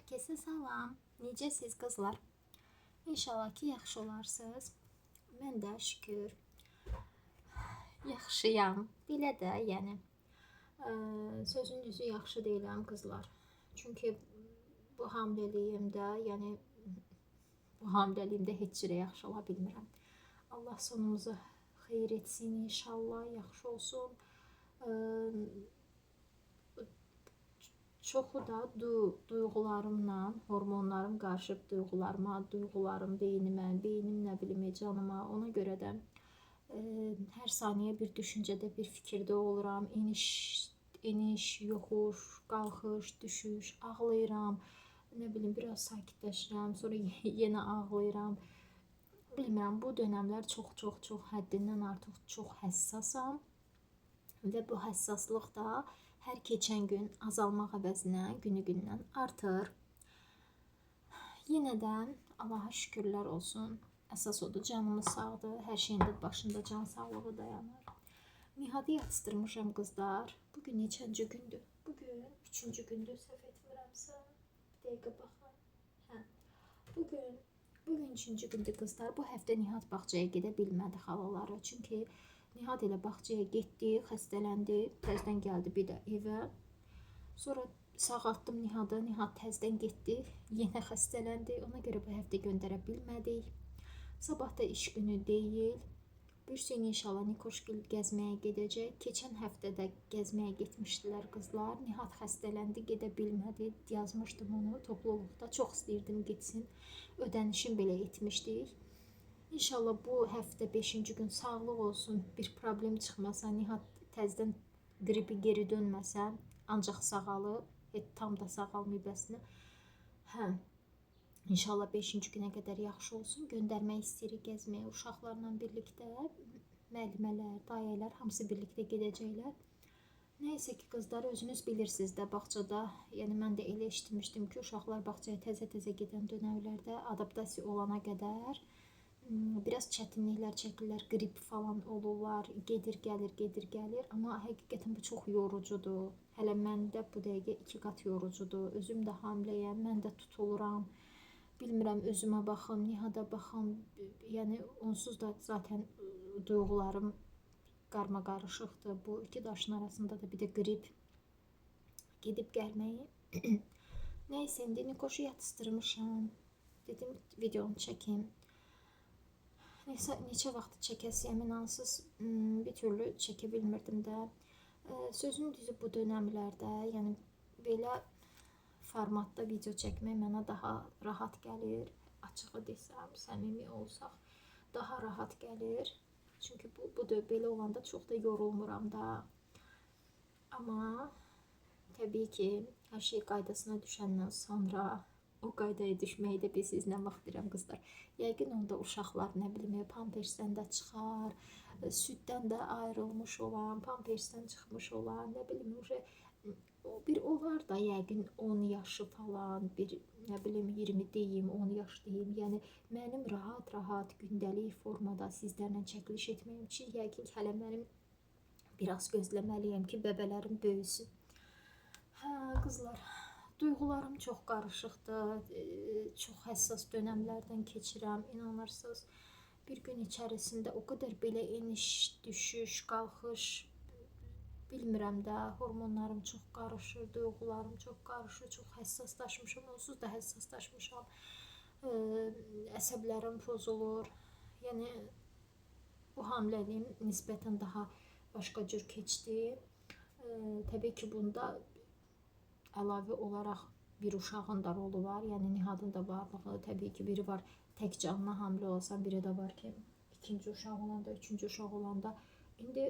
Herkese salam. Necəsiz qızlar? İnşallah ki yaxşı olarsınız. Mən də şükür yaxşıyam. Belə də, yəni sözün düzü yaxşı deyiləm qızlar. Çünki bu hamiləliyimdə, yəni bu hamiləliyimdə heç cürə yaxşı ola bilmirəm. Allah sonumuzu xeyir etsin inşallah, yaxşı olsun. Çoxu da duyğularımla, hormonlarım qarışıb duyğularıma, duyğularım beynimə, beynim nə bilim canıma. Ona görə də hər saniyə bir düşüncədə, bir fikirdə oluram. Eniş, yoxuş, qalxış, düşüş, ağlayıram. Nə bilim biraz sakitləşirəm, sonra yenə ağlayıram. Bilmirəm, bu dönəmlər çox həddindən artıq çox həssasam və bu həssaslıq da hər keçən gün azalmaq əvəzinə günü-gündən artır. Yenə də Allaha şükürlər olsun. Əsas odur, canımız sağdır. Hər şeyin də başında can sağlığı dayanır. Nihadı yatıstırmışam qızlar. Bugün neçənci gündür? Bugün 3-cü gündür, səhv etmirəmsə. Bir dəqiqə baxın. Bugün 3-cü gündür qızlar. Bu həftə Nihad bağçaya gedə bilmədi xalaları. Çünki Nihad ilə bağçaya getdi, xəstələndi, təzdən gəldi bir də evə. Sonra sağaltdım Nihadı, Nihad təzdən getdi, yenə xəstələndi. Ona görə bu həftə göndərə bilmədik. Sabah da iş günü deyil. Bürsün inşallah Nikoşgil gəzməyə gedəcək. Keçən həftə də gəzməyə getmişdilər qızlar. Nihad xəstələndi, gedə bilmədi. Yazmışdım onu topluluqda. Çox istəyirdim getsin. Ödənişim belə etmişdik. İnşallah bu həftə 5-ci gün sağlıq olsun, bir problem çıxmasa, Nihad təzdən qripi geri dönməsə, ancaq sağalıb, tam da sağalmayıb əslində. İnşallah 5-ci günə qədər yaxşı olsun. Göndərmək istəyirik gəzməyə uşaqlarla birlikdə. Müəllimələr, dayələr hamısı birlikdə gedəcəklər. Nəysə ki qızlar, özünüz bilirsiniz də bağçada, yəni mən də elə eşitmişdim ki, uşaqlar bağçaya təzə gedən dönəmlərdə adaptasiya olana qədər biraz çətinliklər çəkirlər, qrip falan olurlar, gedir gəlir, amma həqiqətən bu çox yorucudur. Hələ məndə bu dəqiqə 2 qat yorucudur. Özüm də hamiləyəm, mən də tutuluram. Bilmirəm, özümə baxım, Nihada baxım, yəni onsuz da zaten duyğularım qarma-qarışıqdır. Bu iki daşın arasında da bir də qrip gedib gəlməyi. Nəysə, indi Nikoşu yatıstırmışam. Dedim, videonu çəkim. Neçə vaxt çəkəsiyəm, inansız bir türlü çəkə bilmirdim də. Sözün düzü bu dönəmlərdə, yəni belə formatda video çəkmək mənə daha rahat gəlir. Açığı desəm, səmimi olsaq, daha rahat gəlir. Çünki bu belə olanda çox da yorulmuram da. Amma təbii ki, hər şey qaydasına düşəndən sonra o qaydaya düşməyi də bilsiz nə vaxt deyirəm qızlar. Yəqin onda uşaqlar, nə bilim, pampersdən də çıxar, süddən də ayrılmış olan, pampersdən çıxmış olan, nə bilim, bir olar da yəqin 10 yaşı falan, bir nə bilim 20 deyim, 10 yaş deyim. Yəni mənim rahat gündəlik formada sizlərlə çəkiliş etməyim üçün yəqin hələ mənim biraz gözləməliyəm ki, bəbələrim böyüsün. Qızlar, duyğularım çox qarışıqdır, çox həssas dönəmlərdən keçirəm, inanırsınız. Bir gün içərisində o qədər belə eniş, düşüş, qalxış, bilmirəm də, hormonlarım çox qarışır, duyğularım çox qarışır, çox həssaslaşmışam, onsuz da həssaslaşmışam, əsəblərim pozulur. Yəni, bu hamiləliyim nisbətən daha başqa cür keçdi. Təbii ki, bunda əlavə olaraq bir uşağın da rolu var, yəni Nihadın da varlığı, təbii ki, biri var tək canına hamilə olasan, biri də var ki, ikinci uşaq olanda, üçüncü uşaq olanda. İndi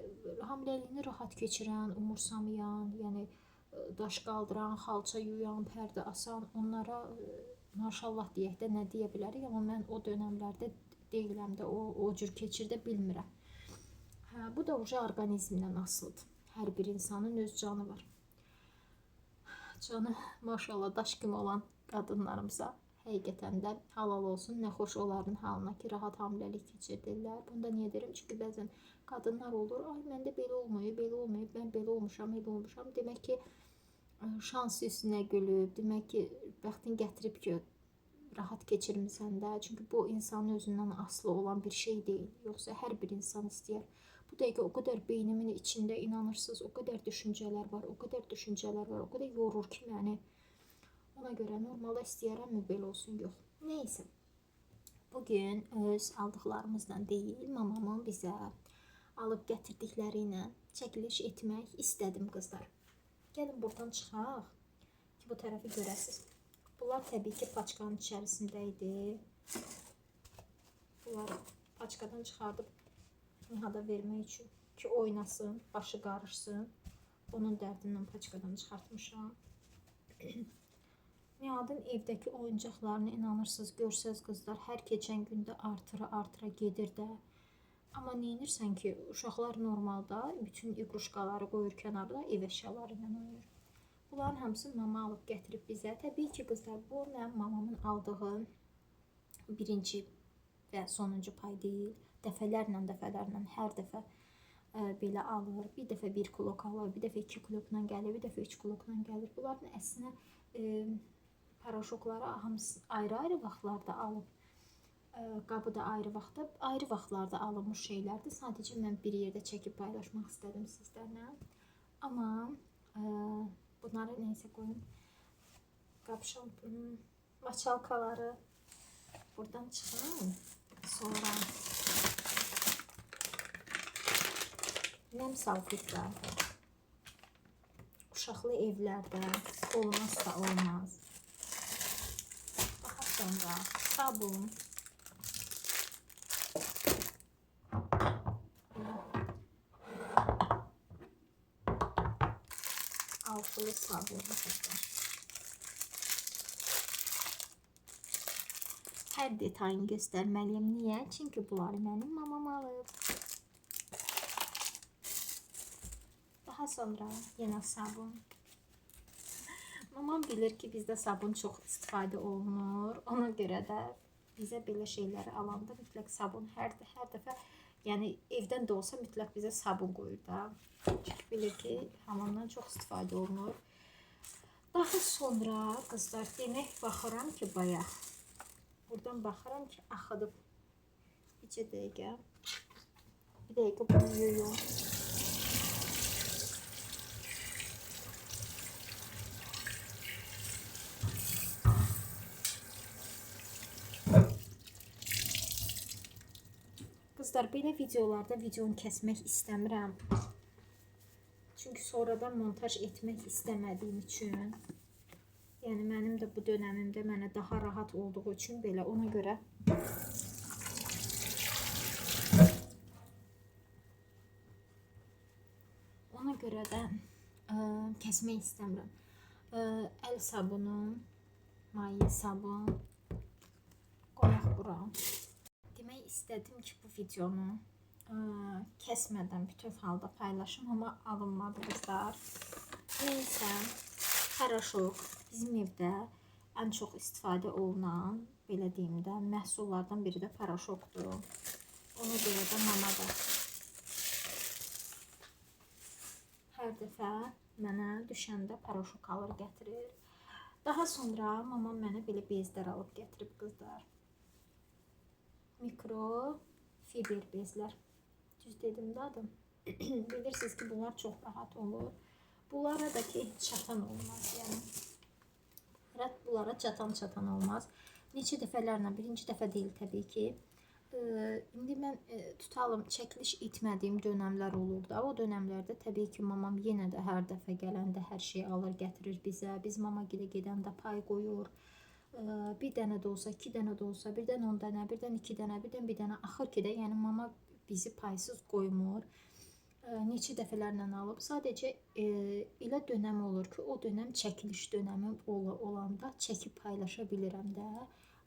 hamiləliyini rahat keçirən, umursamayan, yəni daş qaldıran, xalça yuyan, pərdə asan, onlara maşallah deyək də, nə deyə bilərik, amma mən o dönəmlərdə deyiləm də, o cür keçir də bilmirəm. Bu da uca orqanizmdən asılıdır. Hər bir insanın öz canı var. Canı maşallah daş kimi olan qadınlarımıza həqiqətən də halal olsun, nə xoş onların halına ki, rahat hamiləlik keçirdirlər. Bunda niyə deyirəm? Çünki bəzən qadınlar olur, ay məndə belə olmayıb, mən belə olmuşam, elə olmuşam. Demək ki, şans üstünə gülüb, demək ki, bəxtin gətirib ki, rahat keçirmisən də. Çünki bu insanın özündən asılı olan bir şey deyil. Yoxsa hər bir insan istəyər. Bu dəqiqə o qədər beynimin içində inanırsınız, o qədər düşüncələr var, o qədər düşüncələr var, o qədər yorur ki məni. Ona görə normalda istəyərəmmi belə olsun, yox. Neysə. Bugün öz aldıqlarımızdan deyil, mamamın bizə alıb gətirdikləri ilə çəkiliş etmək istədim qızlar. Gəlin buradan çıxaq ki, bu tərəfi görəsiniz. Bunlar təbii ki, paçkanın içərisində idi. Bunları paçkadan çıxardıb Nihada vermək üçün ki, oynasın, başı qarışsın. Onun dərdindən paçkadan çıxartmışam. Nihadın evdəki oyuncaqlarını inanırsınız, görsəz qızlar, hər keçən gündə artıra gedir də. Amma neyinirsən ki, uşaqlar normalda bütün iqruşqaları qoyur kənarda, ev əşyaları ilə oynayır. Bunların hamısını mama alıb gətirib bizə. Təbii ki, qızlar, bu mənim mamamın aldığı birinci və sonuncu pay deyil. Dəfələrlə hər dəfə belə alır. Bir dəfə 1 kilok alır, bir dəfə 2 kilokla gəlir, bir dəfə 3 kilokla gəlir. Bunların əslində paraşokları hamısı ayrı-ayrı vaxtlarda alıb. Qabı da ayrı vaxtlarda alınmış şeylərdir. Sadəcə mən bir yerdə çəkib paylaşmaq istədim sizlərlə. Amma bunları neysə qoyun. Qapşon, maçalkaları buradan çıxın. Sonra nəm salfetlər. Uşaqlı evlərdə olmazsa olmaz. Daha sonra sabun. Altılı sabun. Hər detayını göstərməliyim. Niyə? Çünki bunları mənim mamam alıb. Daha sonra yenə sabun. Mamam bilir ki, bizdə sabun çox istifadə olunur. Ona görə də bizə belə şeyləri alanda mütləq sabun hər dəfə, yəni evdən də olsa mütləq bizə sabun qoyur da. Çünki bilir ki, hamamdan çox istifadə olunur. Daha sonra qızlar demək baxıram ki, bayaq. Buradan baxıram ki, axıdıb. Bir dəqiqə. Bir dəqiqə bunu yuyum. Qızlar, belə videolarda videonu kəsmək istəmirəm. Çünki sonradan montaj etmək istəmədiyim üçün. Yəni mənim də bu dönəmimdə mənə daha rahat olduğu üçün belə, ona görə də kəsmək istəmirəm. Əl sabunu, maye sabun qoyaq bura. Demək istədim ki, bu videonu kəsmədən bütöv halda paylaşım, amma alınmadı qızlar. Neysə, paraşok bizim evdə ən çox istifadə olunan, belə deyim də, məhsullardan biri də paraşokdur. Ona görə də mama da hər dəfə mənə düşəndə paraşok alır gətirir. Daha sonra mamam mənə belə bezlər alıb gətirib qızlar. Mikrofiber bezlər. Düz dedim də adım. Bilirsiniz ki, bunlar çox rahat olur. Bunlara da ki, çatan olmaz. Yəni, bunlara çatan olmaz. Neçə dəfələrlə, birinci dəfə deyil təbii ki. İndi mən tutalım, çəkiliş etmədiyim dönəmlər olur da. O dönəmlərdə təbii ki, mamam yenə də hər dəfə gələndə hər şey alır, gətirir bizə. Biz mama gilə gedəndə pay qoyur. Bir dənə də olsa, 2 dənə də olsa, birdən 10 dənə, birdən 2 dənə, birdən 1 dənə. Axır ki də, yəni mama bizi paysız qoymur. Neçə dəfələrlə alıb. Sadəcə elə dönəm olur ki, o dönəm çəkiliş dönəmim olanda çəkib paylaşa bilirəm də.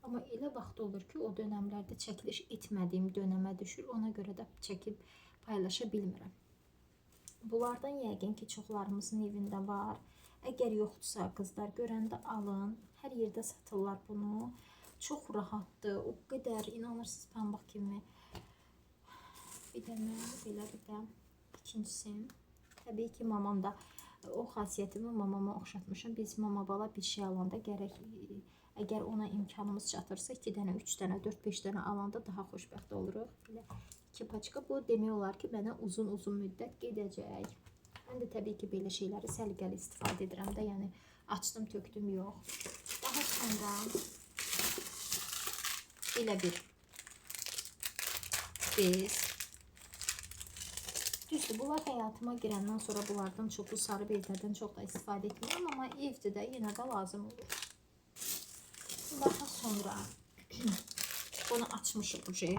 Amma elə vaxt olur ki, o dönəmlərdə çəkiliş etmədiyim dönəmə düşür. Ona görə də çəkib paylaşa bilmirəm. Bunlardan yəqin ki, çoxlarımızın evində var. Əgər yoxdursa, qızlar, görəndə alın. Hər yerdə satırlar bunu. Çox rahatdır. O qədər, inanırsınız, pambıq kimi. Bir də mən belə bir də ikincisi. Təbii ki, mamam da O xasiyyətimi mamama oxşatmışam. Biz mama bala bir şey alanda gərək əgər ona imkanımız çatırsa 2 dənə, 3 dənə, 4-5 dənə alanda daha xoşbəxt oluruq. Belə 2 paçka bu demək olar ki, mənə uzun müddət gedəcək. Mən də təbii ki, belə şeyləri səliqəli istifadə edirəm də, yəni açdım, tökdüm yox. Daha sonra belə bir bez. Düzdür, bunlar həyatıma girəndən sonra bunlardan çoxu sarı bezlərdən çox da istifadə etmirəm, amma evdə də yenə də lazım olur. Daha sonra bunu açmışıq ucu.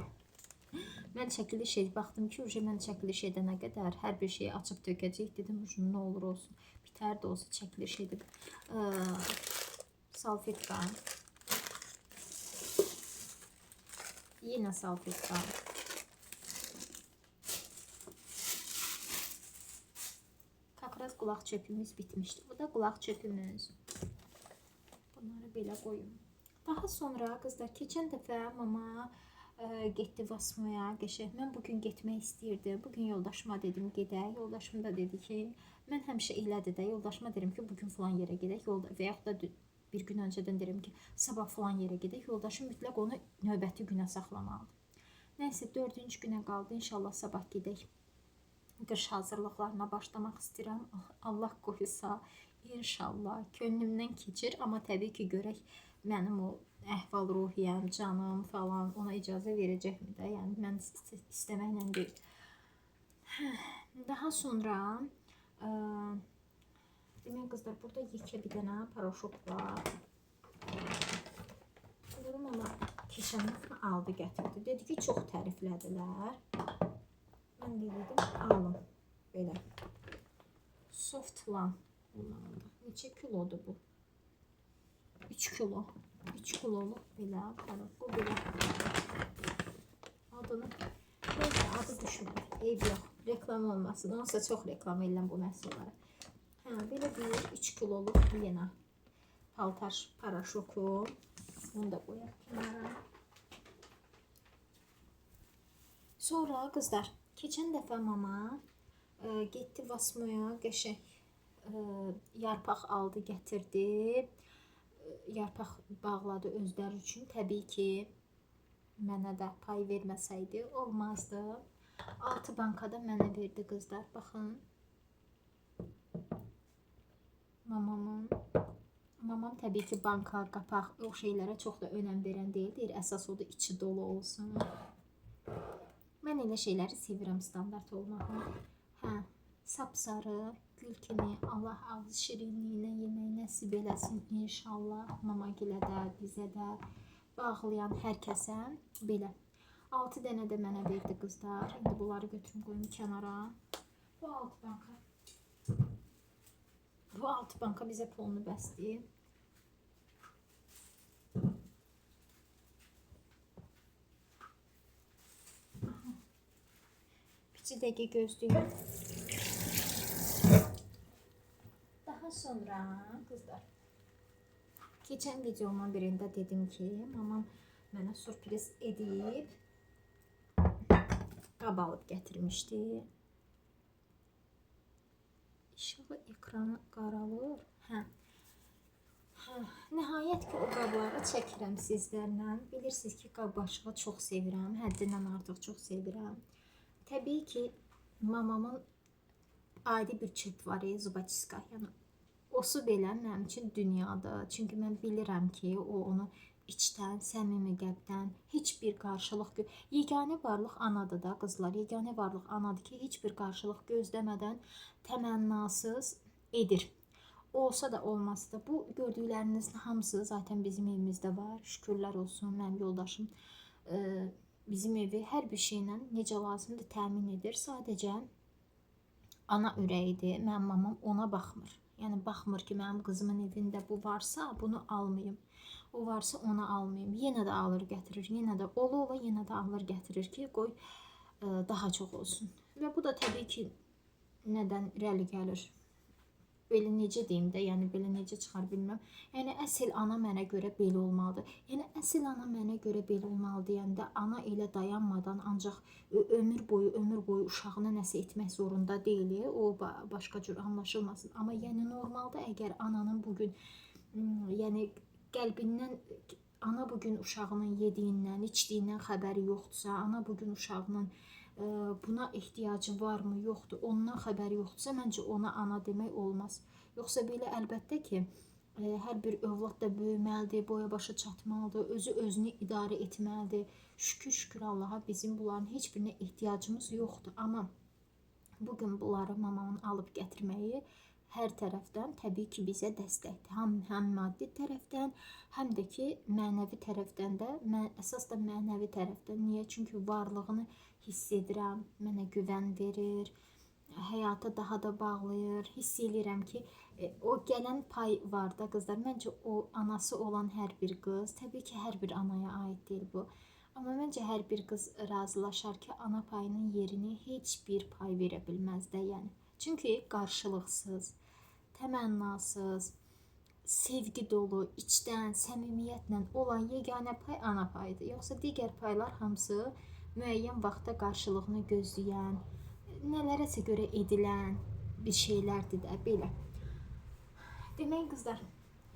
Mən çəkiliş baxdım ki, ucu mən çəkiliş edənə qədər hər bir şeyi açıb tökəcək. Dedim, ucu nə olur olsun, bitər də olsa çəkiliş edib. Salfetka. Yenə salfetka. Kakraz qulaq çöpümüz bitmişdi. Bu da qulaq çöpümüz. Bunları belə qoyum. Daha sonra qızlar, keçən dəfə mama getdi Vasmoya, qəşəng. Mən bugün getmək istəyirdim. Bugün yoldaşıma dedim gedək. Yoldaşım da dedi ki, mən həmişə elədir də. Yoldaşıma deyirəm ki, bugün falan yerə gedək. Və yaxud da bir gün öncədən deyirəm ki, sabah falan yerə gedək. Yoldaşım mütləq onu növbəti günə saxlamalıdır. Nəysə 4-cü günə qaldı. İnşallah sabah gedək. Qış hazırlıqlarına başlamaq istəyirəm. Allah qoysa, inşallah könlümdən keçir. Amma təbii ki, görək mənim o əhval-ruhiyyəm, canım falan ona icazə verəcəkmi də? Yəni, mən istəməklə deyil. Daha sonra demək qızlar, burada yekə bir dənə paraşok var. Dedim, amma keçən dəfə aldı, gətirdi. Dedi ki, çox təriflədilər. Mən də dedim, alım. Belə. Softlan. Neçə kilodur bu? 3 kilo. 3 kiloluq belə paraşok. Belə. Adını. Neyse, adı düşmür. Eyb yox. Reklam olmasın. Onsa çox reklam edirəm bu məhsulları. Belə bir 3 kiloluq yenə paltar paraşoku. Onu da qoyaq kənara. Sonra qızlar, keçən dəfə mama getdi Vasmoya, qəşəng yarpaq aldı, gətirdi. Yarpaq bağladı özləri üçün. Təbii ki, mənə də pay verməsəydi olmazdı. 6 bankada mənə verdi qızlar. Baxın. Mamam təbii ki, banka, qapaq, o şeylərə çox da önəm verən deyil. Deyir, əsas odur, içi dolu olsun. Mən elə şeyləri sevirəm, standart olmağı. Sapsarı, gül kimi, Allah ağız şirinliyinə yemək nəsib eləsin inşallah. Mama gilə də, bizə də, bağlayan hər kəsə belə. 6 dənə də mənə verdi qızlar. İndi bunları götürüm qoyum kənara. Bu 6 banka bizə pulunu bəsləyir. Bir dəqiqə gözləyim. Daha sonra qızlar, keçən videomun birində dedim ki, mamam mənə sürpriz edib qab alıb gətirmişdi. İnşallah ekranı qaralır. Nəhayət ki, o qabları çəkirəm sizlərlə. Bilirsiniz ki, qab başlığı çox sevirəm. Həddindən artıq çox sevirəm. Təbii ki, mamamın ayrı bir çöp var, zubaçiska. Yəni, osu belə mənim üçün dünyadır. Çünki mən bilirəm ki, o onu içdən, səmimi qəlbdən heç bir qarşılıq yeganə varlıq anadır da qızlar. Yeganə varlıq anadır ki, heç bir qarşılıq gözləmədən təmənnasız edir. Olsa da olmasa da bu gördüklərinizin hamısı zaten bizim evimizdə var. Şükürlər olsun, mənim yoldaşım bizim evi hər bir şeylə necə lazımdır təmin edir. Sadəcə ana ürəyidir. Mənim mamam ona baxmır. Yəni baxmır ki, mənim qızımın evində bu varsa bunu almayım. O varsa onu almayım. Yenə də alır gətirir. Yenə də ola yenə də alır gətirir ki, qoy daha çox olsun. Və bu da təbii ki, nədən irəli gəlir? belə necə deyim də, yəni belə necə çıxar bilmirəm. Yəni əsl ana mənə görə belə olmalıdır. Yəni əsl ana mənə görə belə olmalı deyəndə ana elə dayanmadan ancaq ömür boyu uşağına nəsə etmək zorunda deyil. O başqa cür anlaşılmasın. Amma yəni normalda əgər ananın bu gün yəni qəlbindən ana bu gün uşağının yediyindən, içdiyindən xəbəri yoxdursa, ana bu gün uşağının buna ehtiyacı varmı, yoxdur, ondan xəbəri yoxdursa, məncə ona ana demək olmaz. Yoxsa belə əlbəttə ki, hər bir övlad da böyüməlidir, boya başa çatmalıdır, özü özünü idarə etməlidir. Şükür Allaha bizim bunların heç birinə ehtiyacımız yoxdur. Amma bugün bunları mamanın alıb gətirməyi hər tərəfdən təbii ki bizə dəstəkdir. Həm maddi tərəfdən, həm də ki mənəvi tərəfdən də, əsas da mənəvi tərəfdən. Niyə? Çünki varlığını hiss edirəm, mənə güvən verir, həyata daha da bağlayır. Hiss edirəm ki, o gələn pay var da qızlar. Məncə o anası olan hər bir qız, təbii ki hər bir anaya aid deyil bu. Amma məncə hər bir qız razılaşar ki, ana payının yerini heç bir pay verə bilməz də, yəni. Çünki qarşılıqsız, təmənnasız, sevgi dolu, içdən, səmimiyyətlə olan yeganə pay ana payıdır. Yoxsa digər paylar hamısı müəyyən vaxtda qarşılığını gözləyən, nələrəsə görə edilən bir şeylərdir də belə. Demək qızlar,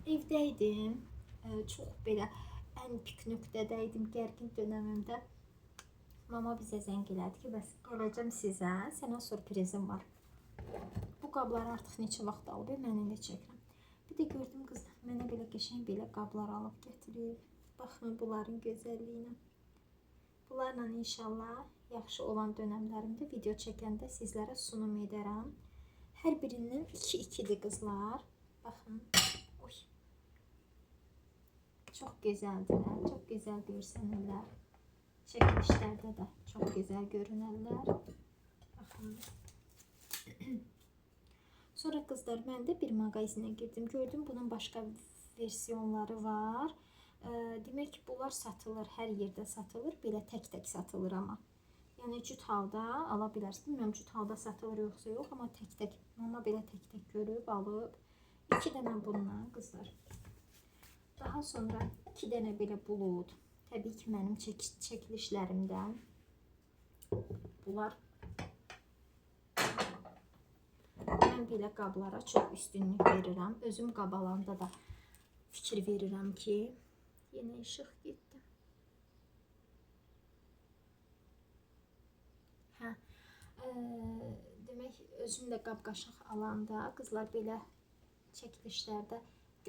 evdəydim, çox belə ən pik nöqtədəydim, gərgin dönəmimdə. Mama bizə zəng elədi ki, bəs gələcəm sizə, sənə sürprizim var. Bu qabları artıq neçə vaxt alıb, mən indi çəkirəm. Bir də gördüm qızlar, mənə belə qəşəng belə qablar alıb gətirib. Baxın bunların gözəlliyinə. Bunlarla inşallah yaxşı olan dönəmlərimdə video çəkəndə sizlərə sunum edərəm. Hər birindən 2-2'dir qızlar. Baxın. Oy. Çox gözəldirlər, çox gözəl görsənirlər. Çəkilişlərdə də çox gözəl görünərlər. Baxın. Sonra qızlar, mən də bir mağazinə girdim. Gördüm bunun başqa versiyonları var. Demək ki, bunlar satılır, hər yerdə satılır. Belə tək-tək satılır amma. Yəni cüt halda ala bilərsiniz. Bilmirəm cüt halda satılır yoxsa yox, amma tək-tək. Mama belə tək-tək görüb, alıb. 2 dənə bundan qızlar. Daha sonra 2 dənə belə bulud. Təbii ki, mənim çəkilişlərimdən. Bunlar mən belə qablara çox üstünlük verirəm. Özüm qabalanda da fikir verirəm ki, yenə işıq getdi. Demək, özüm də qab-qaşıq alanda qızlar belə çəkilişlərdə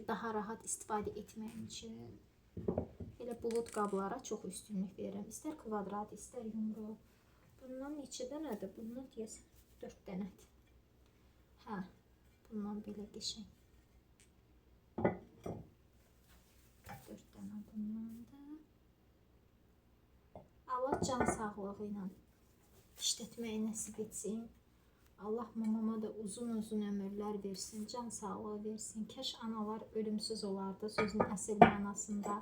daha rahat istifadə etməyim üçün belə bulud qablara çox üstünlük verirəm. İstər kvadrat, istər yumru. Bundan neçə dənədir? Bundan deyəsən 4 dənədir. Hə, bundan belə qəşəng. 4 dənə bundan da. Allah can sağlığı ilə işlətməyi nəsib etsin. Allah mamama da uzun ömürlər versin, can sağlığı versin. Kəş analar ölümsüz olardı sözün əsl mənasında.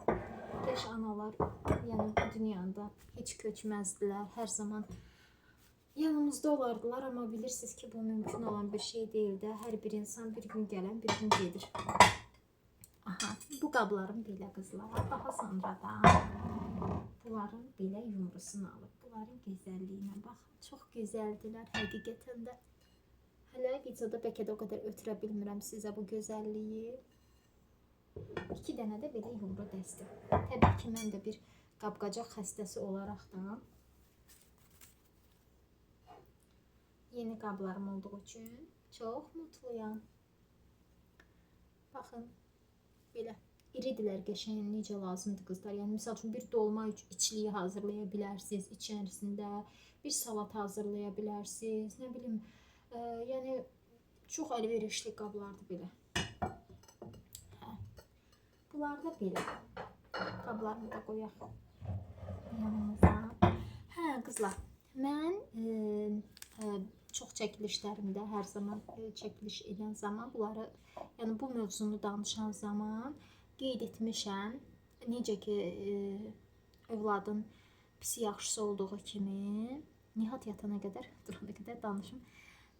Kəş analar yəni bu dünyada heç köçməzdilər, hər zaman yanımızda olardılar, amma bilirsiniz ki, bu mümkün olan bir şey deyil də. Hər bir insan bir gün gələn, bir gün gedir. Aha, bu qablarım belə qızlar. Daha sonra da bunların belə yumrusunu alıb. Bunların gözəlliyinə baxın. Çox gözəldirlər həqiqətən də. Hələ videoda bəlkə də o qədər ötürə bilmirəm sizə bu gözəlliyi. 2 dənə də belə yumru dəsti. Təbii ki, mən də bir qab-qacaq xəstəsi olaraq da yeni qablarım olduğu üçün çox mutluyam. Baxın, belə iridirlər, qəşəng necə lazımdır qızlar. Yəni misal üçün bir dolma içliyi hazırlaya bilərsiniz içərisində, bir salat hazırlaya bilərsiniz. Nə bilim, yəni çox əlverişli qablardır belə. Hə. Bunlar da belə. Qablarını da qoyaq yanımıza. Hə qızlar, mən çox çəkilişlərimdə hər zaman çəkiliş edən zaman bunları, yəni bu mövzunu danışan zaman qeyd etmişəm. Necə ki övladın pis yaxşısı olduğu kimi Nihat yatana qədər, durana qədər danışım.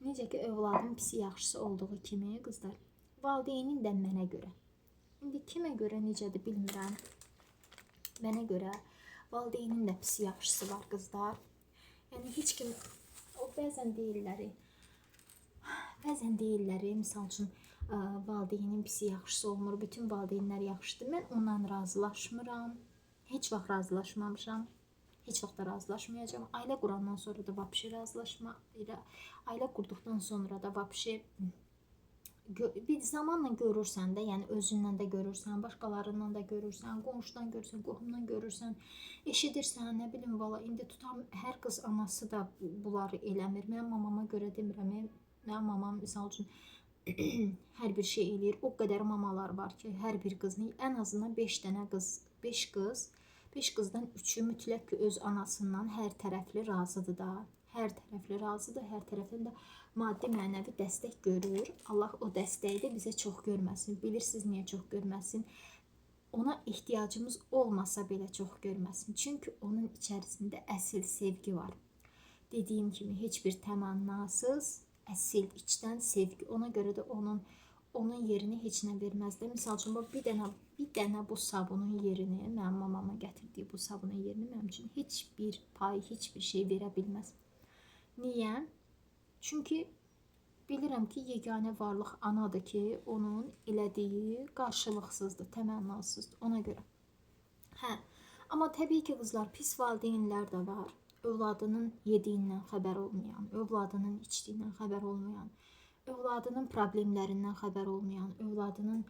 Necə ki, övladın pisi yaxşısı olduğu kimi, qızlar, valideynin də mənə görə. İndi kimə görə necədir bilmirəm. Mənə görə valideynin də pisi yaxşısı var, qızlar. Yəni heç kim o bəzən deyirlər, misal üçün valideynin pisi yaxşısı olmur, bütün valideynlər yaxşıdır. Mən ondan razılaşmıram. Heç vaxt razılaşmamışam. Heç vaxt da razılaşmayacağam. Ailə qurandan sonra da vapşi ailə qurduqdan sonra da vapşi bir zamanla görürsən də, yəni özündən də görürsən, başqalarından da görürsən, qonşudan görürsən, qohumdan görürsən, eşidirsən, nə bilim, valla indi tutam hər qız anası da bunları eləmir. Mənim mamama görə demirəm, mənim mamam misal üçün hər bir şey eləyir. O qədər mamalar var ki, hər bir qızın ən azından 5 dənə qız, 5 qızdan 3-ü mütləq ki öz anasından hər tərəfli razıdır da. Hər tərəfli razıdır, hər tərəfdən də maddi mənəvi dəstək görür. Allah o dəstəyi də bizə çox görməsin. Bilirsiniz niyə çox görməsin? Ona ehtiyacımız olmasa belə çox görməsin. Çünki onun içərisində əsl sevgi var. Dediyim kimi heç bir təmannasız, əsl içdən sevgi. Ona görə də onun yerini heç nə verməzlər. Misal üçün bir dənə bu sabunun yerini, mənim mamama gətirdiyi bu sabunun yerini mənim üçün heç bir pay, heç bir şey verə bilməz. Niyə? Çünki bilirəm ki, yeganə varlıq anadır ki, onun elədiyi qarşılıqsızdır, təmənnasızdır. Ona görə. Amma təbii ki, qızlar, pis valideynlər də var. Övladının yediyindən xəbər olmayan, övladının içdiyindən xəbər olmayan, övladının problemlərindən xəbər olmayan, övladının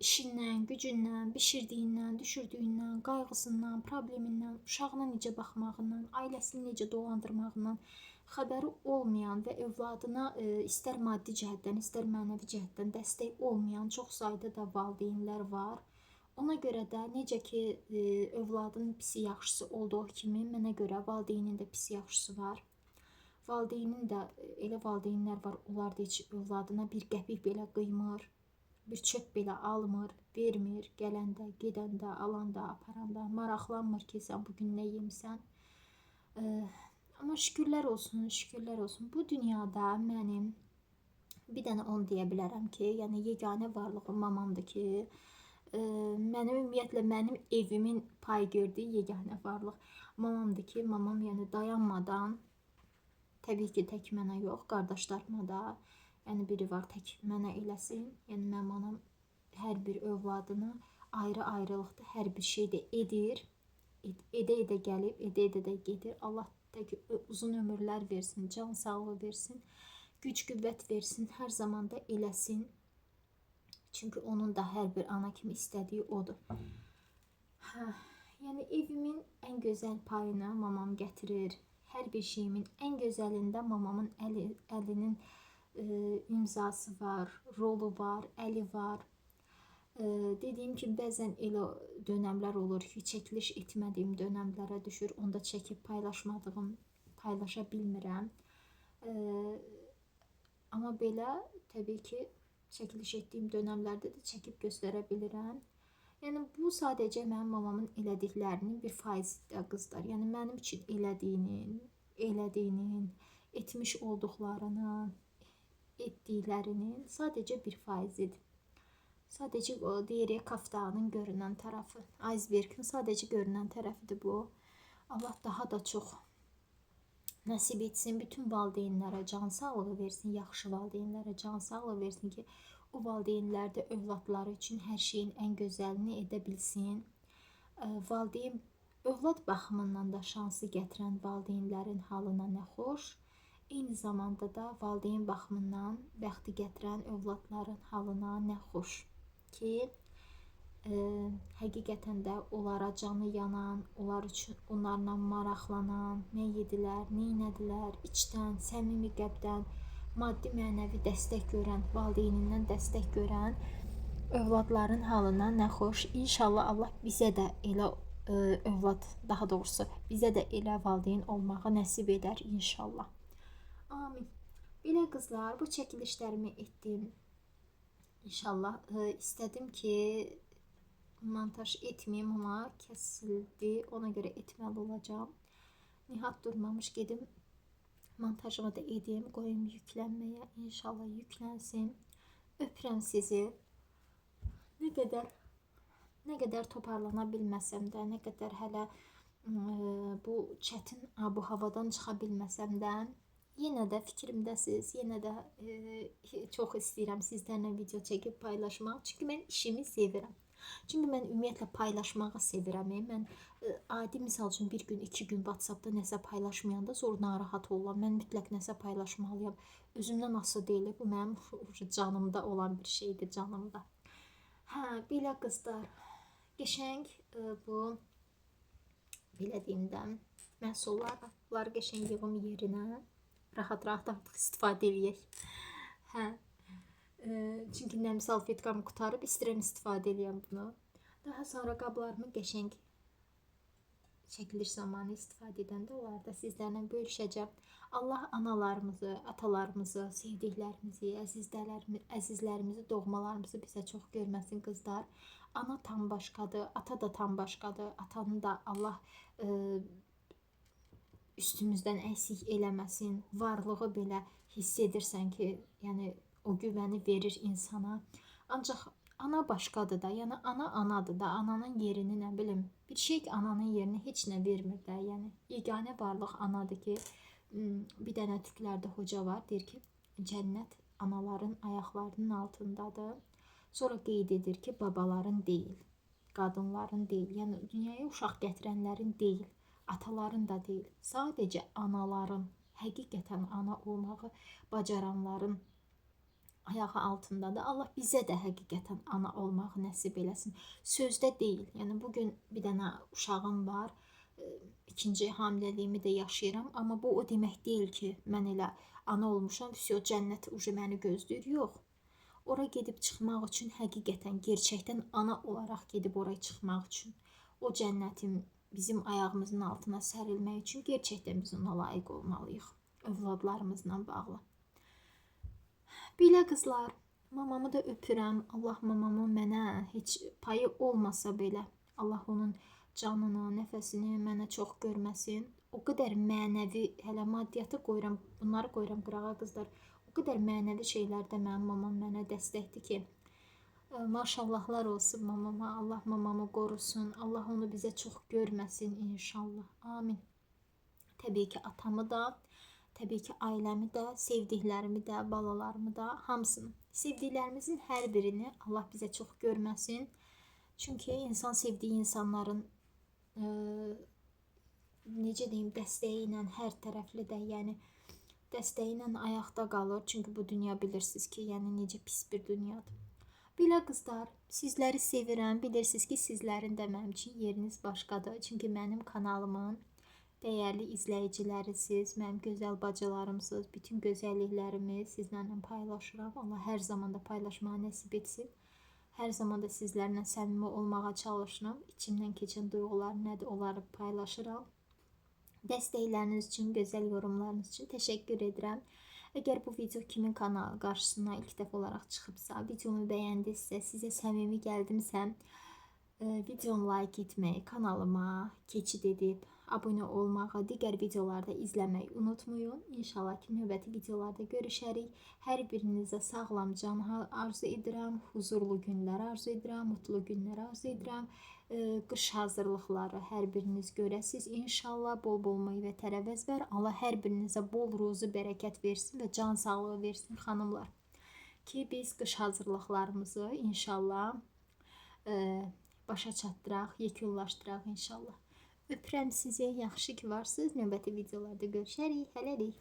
işindən, gücündən, bişirdiyindən, düşürdüyündən, qayğısından, problemindən, uşağına necə baxmağından, ailəsini necə dolandırmağından xəbəri olmayan və övladına istər maddi cəhətdən, istər mənəvi cəhətdən dəstək olmayan çox sayda da valideynlər var. Ona görə də necə ki, övladın pisi yaxşısı olduğu kimi, mənə görə valideynin də pisi yaxşısı var. Valideynin də elə valideynlər var, onlar da heç övladına bir qəpik belə qıymır. Bir çöp belə almır, vermir, gələndə, gedəndə, alanda, aparanda, maraqlanmır ki, sən bugün nə yemisən. Amma şükürlər olsun, şükürlər olsun. Bu dünyada mənim bir dənə onu deyə bilərəm ki, yəni yeganə varlığım mamamdır ki, ümumiyyətlə mənim evimin pay gördüyü yeganə varlıq mamamdır ki, mamam yəni dayanmadan, təbii ki, tək mənə yox, qardaşlarıma da, yəni biri var tək mənə eləsin. Yəni mənim anam hər bir övladına ayrı-ayrılıqda hər bir şey də edir. Edə gəlib, edə də gedir. Allah tək uzun ömürlər versin, can sağlığı versin, güc qüvvət versin, hər zaman da eləsin. Çünki onun da hər bir ana kimi istədiyi odur. Yəni evimin ən gözəl payını mamam gətirir. Hər bir şeyimin ən gözəlində mamamın əlinin imzası var, rolu var, əli var. Dediyim ki, bəzən elə dönəmlər olur ki, çəkiliş etmədiyim dönəmlərə düşür, onda çəkib paylaşa bilmirəm. Amma belə, təbii ki, çəkiliş etdiyim dönəmlərdə də çəkib göstərə bilirəm. Yəni, bu sadəcə mənim mamamın elədiklərinin bir faizidir, qızlar. Yəni, mənim üçün elədiyinin, etmiş olduqlarının, etdiklərinin sadəcə bir faizidir. Sadəcə o deyirik kaftanın görünən tərəfi, icebergin sadəcə görünən tərəfidir bu. Allah daha da çox nəsib etsin, bütün valideynlərə can sağlığı versin, yaxşı valideynlərə can sağlığı versin ki, o valideynlər də övladları üçün hər şeyin ən gözəlini edə bilsin. Valideyn övlad baxımından da şansı gətirən valideynlərin halına nə xoş. Eyni zamanda da valideyn baxımından bəxti gətirən övladların halına nə xoş ki, həqiqətən də onlara canı yanan, onlar üçün onlarla maraqlanan, nə yedilər, nə inədilər, içdən, səmimi qəlbdən, maddi mənəvi dəstək görən, valideynindən dəstək görən övladların halına nə xoş. İnşallah Allah bizə də elə övlad, daha doğrusu bizə də elə valideyn olmağı nəsib edər inşallah. Amin. Belə qızlar, bu çəkilişlərimi etdim. İnşallah istədim ki, montaj etməyim, amma kəsildi. Ona görə etməli olacağım. Nihat durmamış gedim montajımı da edeyim, qoyum yüklənməyə. İnşallah yüklənsin. Öpürəm sizi. Nə qədər toparlana bilməsəm də, nə qədər hələ bu çətin abu-havadan çıxa bilməsəm də, yenə də fikrimdəsiz, yenə də çox istəyirəm sizlərlə video çəkib paylaşmaq. Çünki mən işimi sevirəm. Çünki mən ümumiyyətlə paylaşmağı sevirəm. Mən adi misal üçün bir gün, 2 gün WhatsAppda nəsə paylaşmayanda sonra narahat oluram. Mən mütləq nəsə paylaşmalıyam. Özümdən asılı deyil. Bu mənim canımda olan bir şeydir, canımda. Hə, belə qızlar, qəşəng bu belə deyim də məhsulları qəşəng yığım yerinə rahat-rahat artıq istifadə edək. Hə. Çünki nəm salfetkam qutarıb, istəyirəm istifadə edəyəm bunu. Daha sonra qablarımı qəşəng çəkiliş zamanı istifadə edəndə onları da sizlərlə bölüşəcəm. Allah analarımızı, atalarımızı, sevdiklərimizi, əzizlərimizi, doğmalarımızı bizə çox görməsin qızlar. Ana tam başqadır, ata da tam başqadır. Atanı da Allah üstümüzdən əksik eləməsin. Varlığı belə hiss edirsən ki, yəni o güvəni verir insana. Ancaq ana başqadır da, yəni ana anadır da, ananın yerini nə bilim, bir şey ki ananın yerini heç nə vermir də, yəni yeganə varlıq anadır ki, bir dənə türklərdə hoca var, deyir ki, cənnət anaların ayaqlarının altındadır. Sonra qeyd edir ki, babaların deyil, qadınların deyil, yəni dünyaya uşaq gətirənlərin deyil, ataların da deyil, sadəcə anaların, həqiqətən ana olmağı bacaranların ayağı altındadır. Allah bizə də həqiqətən ana olmağı nəsib eləsin. Sözdə deyil. Yəni bugün bir dənə uşağım var. İkinci hamiləliyimi də yaşayıram, amma bu o demək deyil ki, mən elə ana olmuşam, cənnət məni gözləyir. Yox. Ora gedib çıxmaq üçün həqiqətən, gerçəkdən ana olaraq gedib oraya çıxmaq üçün, o cənnətin bizim ayağımızın altına sərilmək üçün gerçəkdən biz ona layiq olmalıyıq. Övladlarımızla bağlı. Belə qızlar, mamamı da öpürəm. Allah mamamı mənə heç payı olmasa belə, Allah onun canını, nəfəsini mənə çox görməsin. O qədər mənəvi, hələ maddiyyatı qoyuram, bunları qoyuram qırağa qızlar. O qədər mənəvi şeylərdə mənim mamam mənə dəstəkdir ki, maşallahlar olsun mamama. Allah mamamı qorusun. Allah onu bizə çox görməsin inşallah. Amin. Təbii ki, atamı da, təbii ki, ailəmi də, sevdiklərimi də, balalarımı da, hamısını. Sevdiklərimizin hər birini Allah bizə çox görməsin. Çünki insan sevdiyi insanların necə deyim, dəstəyi ilə hər tərəfli də, yəni dəstəyi ilə ayaqda qalır. Çünki bu dünya bilirsiniz ki, yəni necə pis bir dünyadır. Belə qızlar, sizləri sevirəm. Bilirsiniz ki, sizlərin də mənim üçün yeriniz başqadır. Çünki mənim kanalımın dəyərli izləyicilərisiz, mənim gözəl bacılarımsınız. Bütün gözəlliklərimi sizlərlə paylaşıram. Allah hər zaman da paylaşmağı nəsib etsin. Hər zaman da sizlərlə səmimi olmağa çalışıram. İçimdən keçən duyğular nədir, onları paylaşıram. Dəstəkləriniz üçün, gözəl yorumlarınız üçün təşəkkür edirəm. Əgər bu video kimin kanalı qarşısına ilk dəfə olaraq çıxıbsa, videomu bəyəndinizsə, sizə səmimi gəldimsə, videonu like etməyi, kanalıma keçid edib, abunə olmağı, digər videolarda izləməyi unutmayın. İnşallah ki, növbəti videolarda görüşərik. Hər birinizə sağlam can arzu edirəm, huzurlu günlər arzu edirəm, mutlu günlər arzu edirəm. Qış hazırlıqları hər biriniz görəsiz. İnşallah bol-bol meyvə tərəvəz ver. Allah hər birinizə bol ruzu, bərəkət versin və can sağlığı versin xanımlar. Ki biz qış hazırlıqlarımızı inşallah başa çatdıraq, yekunlaşdıraq inşallah. Öpürəm sizi. Yaxşı ki varsınız. Növbəti videolarda görüşərik. Hələlik.